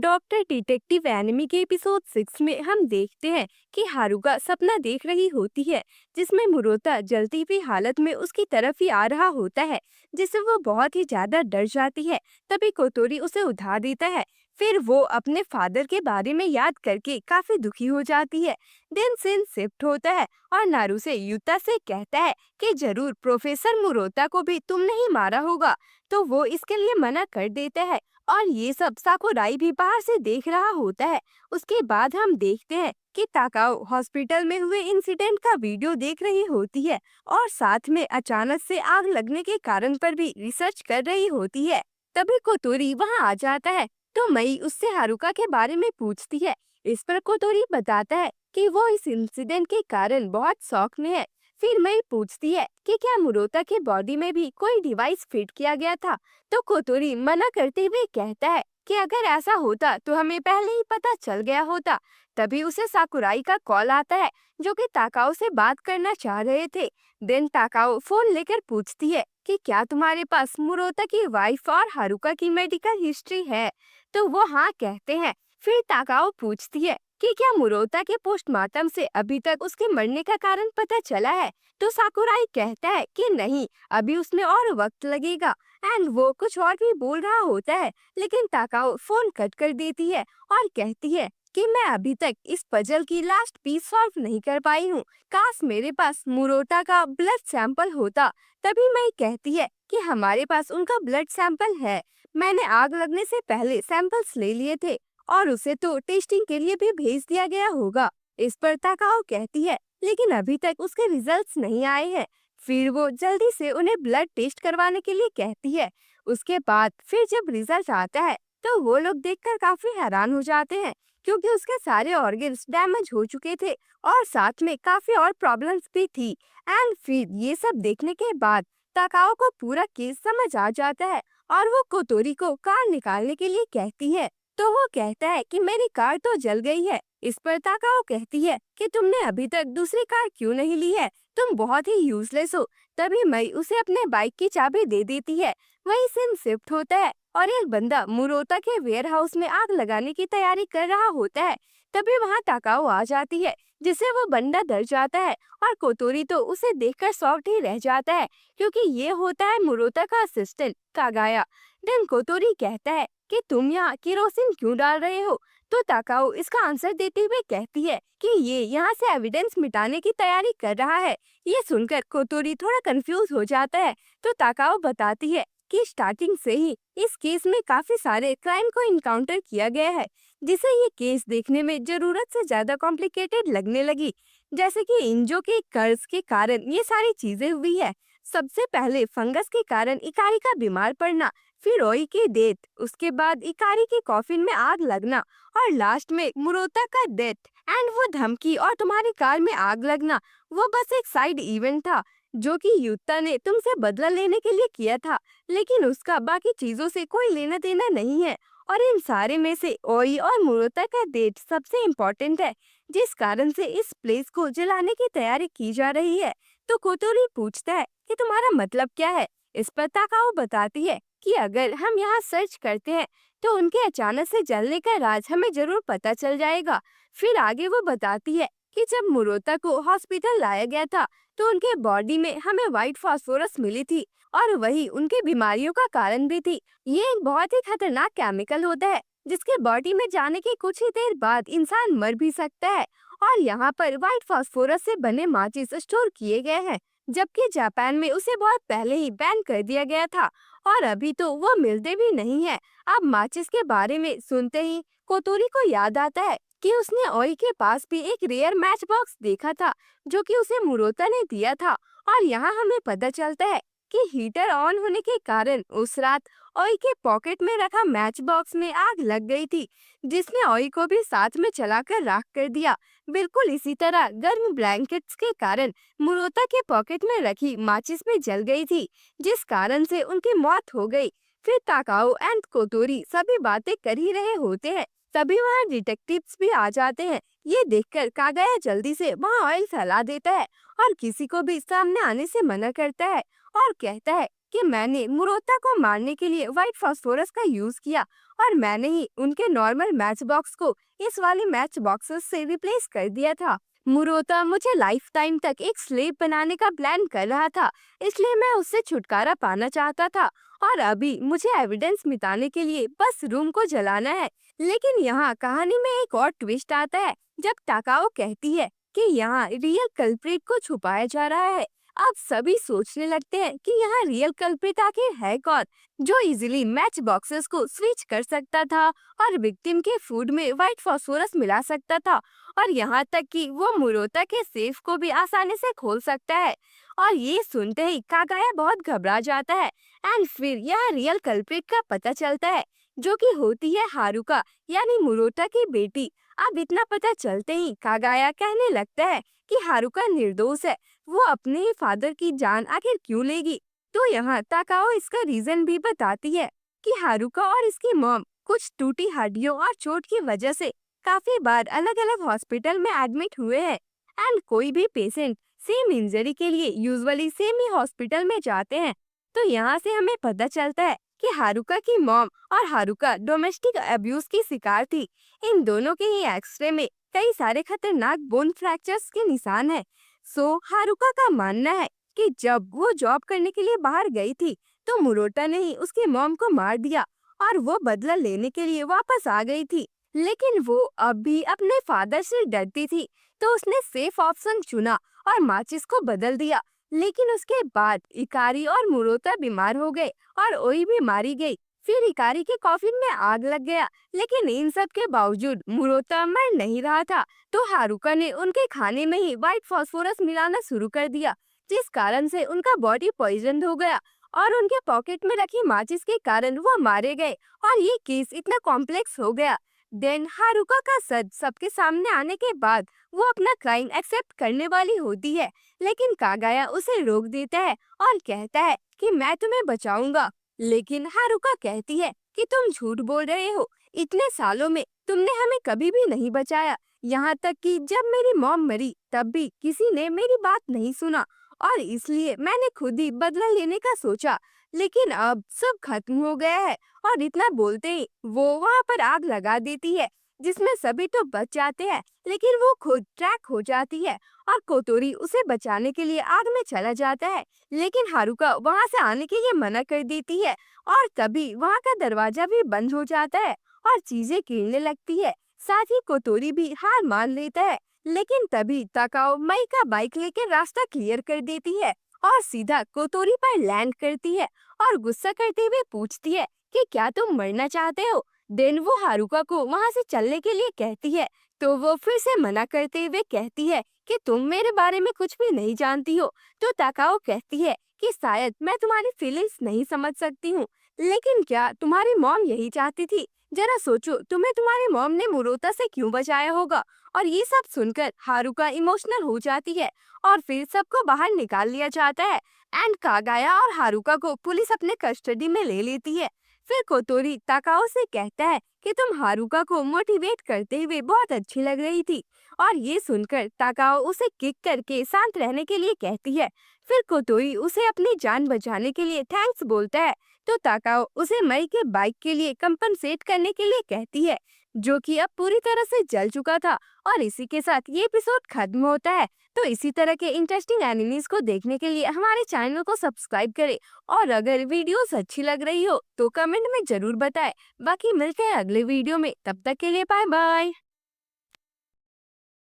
Doctor detective enemy के episode 6 में हम देखते हैं कि हारुका सपना देख रही होती है जिसमें मुरोता जलती हुई हालत में उसकी तरफ ही आ रहा होता है, जिससे वो बहुत ही ज्यादा डर जाती है। तभी कोतोरी उसे उधार देता है। फिर वो अपने फादर के बारे में याद करके काफी दुखी हो जाती है। दिन सीन शिफ्ट होता है और नारुसे युता से कहता है कि जरूर प्रोफेसर मुरोता को भी तुमने ही मारा होगा, तो वो इसके लिए मना कर देता है। और ये सब साकुराई भी बाहर से देख रहा होता है। उसके बाद हम देखते हैं कि ताकाओ हॉस्पिटल में हुए इंसिडेंट का वीडियो देख रही होती है और साथ में अचानक से आग लगने के कारण पर भी रिसर्च कर रही होती है। तभी कोतोरी वहां आ जाता है, तो मई उससे हारुका के बारे में पूछती है। इस पर कोतोरी बताता है कि वो इस इंसिडेंट के कारण बहुत शौक में है। फिर मई पूछती है कि क्या मुरोता के बॉडी में भी कोई डिवाइस फिट किया गया था, तो कोतोरी मना करते हुए कहता है कि अगर ऐसा होता तो हमें पहले ही पता चल गया होता। तभी उसे साकुराई का कॉल आता है, जो कि ताकाओ से बात करना चाह रहे थे। देन ताकाओ फोन लेकर पूछती है कि क्या तुम्हारे पास मुरोता की वाइफ और हारुका की मेडिकल हिस्ट्री है, तो वो हाँ कहते हैं। फिर ताकाओ पूछती है कि क्या मुरोता के पोस्टमार्टम से अभी तक उसके मरने का कारण पता चला है, तो साकुराई कहता है कि नहीं, अभी उसमें और वक्त लगेगा। एंड वो कुछ और भी बोल रहा होता है, लेकिन ताकाओ फोन कट कर देती है और कहती है कि मैं अभी तक इस पजल की लास्ट पीस सॉल्व नहीं कर पाई हूँ। काश मेरे पास मुरोता का ब्लड सैंपल होता। तभी मैं कहती है कि हमारे पास उनका ब्लड सैंपल है। मैंने आग लगने से पहले सैंपल्स ले लिए थे और उसे तो टेस्टिंग के लिए भी भेज दिया गया होगा। इस पर ताकाओ कहती है लेकिन अभी तक उसके रिजल्ट्स नहीं आए हैं। फिर वो जल्दी से उन्हें ब्लड टेस्ट करवाने के लिए कहती है। उसके बाद फिर जब रिजल्ट आता है तो वो लोग देखकर काफी हैरान हो जाते हैं, क्योंकि उसके सारे ऑर्गन्स डैमेज हो चुके थे और साथ में काफी और प्रॉब्लम्स भी थी। एंड फिर ये सब देखने के बाद ताकाओ को पूरा केस समझ आ जाता है और वो कोतोरी को कार निकालने के लिए कहती है। तो वो कहता है कि मेरी कार तो जल गई है। इस पर ताकाओ कहती है कि तुमने अभी तक दूसरी कार क्यों नहीं ली है, तुम बहुत ही यूजलेस हो। तभी मई उसे अपने बाइक की चाबी दे देती है। वही सीन शिफ्ट होता है और एक बंदा मुरोता के वेयर हाउस में आग लगाने की तैयारी कर रहा होता है। तभी वहाँ ताकाओ आ जाती है, जिससे वो बंदा डर जाता है और कोतोरी तो उसे देखकर शॉक्ड ही रह जाता है, क्योंकि ये होता है मुरोता का असिस्टेंट कागाया। देन कोतोरी कहता है कि तुम यहाँ केरोसिन क्यों डाल रहे हो, तो ताकाओ इसका आंसर देते हुए कहती है कि ये यहाँ से एविडेंस मिटाने की तैयारी कर रहा है। ये सुनकर कोतोरी थोड़ा कंफ्यूज हो जाता है, तो ताकाओ बताती है कि स्टार्टिंग से ही इस केस में काफी सारे क्राइम को इनकाउंटर किया गया है, जिसे ये केस देखने में जरूरत से ज्यादा कॉम्प्लिकेटेड लगने लगी। जैसे कि इंजो के कर्ज के कारण ये सारी चीजें हुई है। सबसे पहले फंगस के कारण इकारी का बीमार पड़ना, फिर ओई की डेथ, उसके बाद इकारी के कॉफिन में आग लगना और लास्ट में मुरोता का डेथ। एंड वो धमकी और तुम्हारी कार में आग लगना, वो बस एक साइड इवेंट था जो कि युत्ता ने तुमसे बदला लेने के लिए किया था, लेकिन उसका बाकी चीजों से कोई लेना देना नहीं है। और इन सारे में से ओई और मुरोता का डेथ सबसे इम्पोर्टेंट है, जिस कारण से इस प्लेस को जलाने की तैयारी की जा रही है। तो कोतोरी पूछता है कि तुम्हारा मतलब क्या है। इस पर ताकाओ बताती है कि अगर हम यहाँ सर्च करते हैं तो उनके अचानक से जलने का राज हमें जरूर पता चल जाएगा। फिर आगे वो बताती है कि जब मुरोता को हॉस्पिटल लाया गया था तो उनके बॉडी में हमें व्हाइट फास्फोरस मिली थी और वही उनकी बीमारियों का कारण भी थी। ये एक बहुत ही खतरनाक केमिकल होता है, जिसके बॉडी में जाने के कुछ ही देर बाद इंसान मर भी सकता है। और यहाँ पर व्हाइट फास्फोरस से बने माचिस स्टोर किए गए हैं, जबकि जापान में उसे बहुत पहले ही बैन कर दिया गया था और अभी तो वो मिलते भी नहीं है। अब माचिस के बारे में सुनते ही कोतोरी को याद आता है कि उसने ओई के पास भी एक रेयर मैच बॉक्स देखा था, जो कि उसे मुरोता ने दिया था। और यहाँ हमें पता चलता है कि हीटर ऑन होने के कारण उस रात ओई के पॉकेट में रखा मैच बॉक्स में आग लग गई थी, जिसने ओई को भी साथ में चलाकर राख कर दिया। बिल्कुल इसी तरह गर्म ब्लैंकेट्स के कारण मुरोता के पॉकेट में रखी माचिस भी जल गई थी, जिस कारण से उनकी मौत हो गई। फिर ताकाओ एंड कोतोरी सभी बातें कर ही रहे होते हैं, तभी वहाँ डिटेक्टिव्स भी आ जाते हैं। ये देखकर कागाया जल्दी से वहाँ ऑयल फैला देता है और किसी को भी सामने आने से मना करता है। और कहता है कि मैंने मुरोता को मारने के लिए व्हाइट फास्फोरस का यूज किया और मैंने ही उनके नॉर्मल मैच बॉक्स को इस वाली मैच बॉक्सेस से रिप्लेस कर दिया था। मुरोता मुझे लाइफ टाइम तक एक स्लेव बनाने का प्लान कर रहा था, इसलिए मैं उससे छुटकारा पाना चाहता था और अभी मुझे एविडेंस मिटाने के लिए बस रूम को जलाना है। लेकिन यहाँ कहानी में एक और ट्विस्ट आता है जब टाकाओ कहती है कि यहाँ रियल कल्प्रिट को छुपाया जा रहा है। अब सभी सोचने लगते हैं कि यहाँ रियल कल्प्रिट आखिर है कौन, जो इजीली मैच बॉक्सेस को स्विच कर सकता था और विक्टिम के फूड में व्हाइट फास्फोरस मिला सकता था और यहाँ तक कि वो मुरोता के सेफ को भी आसानी से खोल सकता है। और ये सुनते ही कागाया बहुत घबरा जाता है एंड फिर यहाँ रियल कल्प्रिट का पता चलता है, जो कि होती है हारुका यानी मुरोता की बेटी। अब इतना पता चलते ही कागाया कहने लगता है कि हारुका निर्दोष है, वो अपने ही फादर की जान आखिर क्यों लेगी। तो यहाँ ताकाओ इसका रीजन भी बताती है कि हारुका और इसकी मॉम कुछ टूटी हड्डियों और चोट की वजह से काफी बार अलग अलग हॉस्पिटल में एडमिट हुए हैं एंड कोई भी पेशेंट सेम इंजरी के लिए यूजुअली सेम ही हॉस्पिटल में जाते हैं। तो यहाँ से हमें पता चलता है कि हारुका की मॉम और हारुका डोमेस्टिक अब्यूज की शिकार थी। इन दोनों के ही एक्सरे में कई सारे खतरनाक बोन फ्रैक्चर्स के निशान है। सो हारुका का मानना है कि जब वो जॉब करने के लिए बाहर गई थी तो मुरोटा ने ही उसकी मॉम को मार दिया और वो बदला लेने के लिए वापस आ गई थी। लेकिन वो अब भी अपने फादर से डरती थी, तो उसने सेफ ऑप्शन चुना और माचिस को बदल दिया। लेकिन उसके बाद इकारी और मुरोता बीमार हो गए और ओई भी मारी गई। फिर इकारी के कॉफिन में आग लग गया, लेकिन इन सब के बावजूद मुरोता मर नहीं रहा था। तो हारुका ने उनके खाने में ही व्हाइट फास्फोरस मिलाना शुरू कर दिया, जिस कारण से उनका बॉडी पॉइजन हो गया और उनके पॉकेट में रखी माचिस के कारण वो मारे गए और ये केस इतना कॉम्प्लेक्स हो गया। देन हारुका का सच सबके सामने आने के बाद वो अपना क्राइम एक्सेप्ट करने वाली होती है, लेकिन कागाया उसे रोक देता है और कहता है कि मैं तुम्हें बचाऊंगा। लेकिन हारुका कहती है कि तुम झूठ बोल रहे हो, इतने सालों में तुमने हमें कभी भी नहीं बचाया। यहाँ तक कि जब मेरी मॉम मरी तब भी किसी ने मेरी बात नहीं सुना और इसलिए मैंने खुद ही बदला लेने का सोचा। लेकिन अब सब खत्म हो गया है और इतना बोलते ही वो वहाँ पर आग लगा देती है, जिसमें सभी तो बच जाते हैं, लेकिन वो खुद ट्रैक हो जाती है और कोतोरी उसे बचाने के लिए आग में चला जाता है। लेकिन हारुका वहाँ से आने के लिए मना कर देती है और तभी वहाँ का दरवाजा भी बंद हो जाता है और चीजें गिरने लगती है। साथ ही कोतोरी भी हार मान लेता है। लेकिन तभी ताकाओ मई का बाइक लेकर रास्ता क्लियर कर देती है और सीधा कोतोरी पर लैंड करती है और गुस्सा करते हुए पूछती है कि क्या तुम मरना चाहते हो। देन वो हारुका को वहाँ से चलने के लिए कहती है, तो वो फिर से मना करते हुए कहती है कि तुम मेरे बारे में कुछ भी नहीं जानती हो। तो ताकाओ कहती है कि शायद मैं तुम्हारी फीलिंग्स नहीं समझ सकती हूँ, लेकिन क्या तुम्हारी मॉम यही चाहती थी? जरा सोचो, तुम्हें तुम्हारी मॉम ने मुरोता से क्यों बचाया होगा। और ये सब सुनकर हारुका इमोशनल हो जाती है और फिर सबको बाहर निकाल लिया जाता है एंड कागाया और हारुका को पुलिस अपने कस्टडी में ले लेती है। फिर कोतोरी ताकाओ से कहता है कि तुम हारुका को मोटिवेट करते हुए बहुत अच्छी लग रही थी और ये सुनकर ताकाओ उसे किक करके शांत रहने के लिए कहती है। फिर कोतोरी उसे अपनी जान बचाने के लिए थैंक्स बोलता है। तो ताकाओ उसे मई के बाइक के लिए कंपनसेट करने के लिए कहती है, जो कि अब पूरी तरह से जल चुका था। और इसी के साथ ये एपिसोड खत्म होता है। तो इसी तरह के इंटरेस्टिंग एनिमीज को देखने के लिए हमारे चैनल को सब्सक्राइब करें और अगर वीडियोस अच्छी लग रही हो तो कमेंट में जरूर बताएं। बाकी मिलते हैं अगले वीडियो में, तब तक के लिए बाय बाय।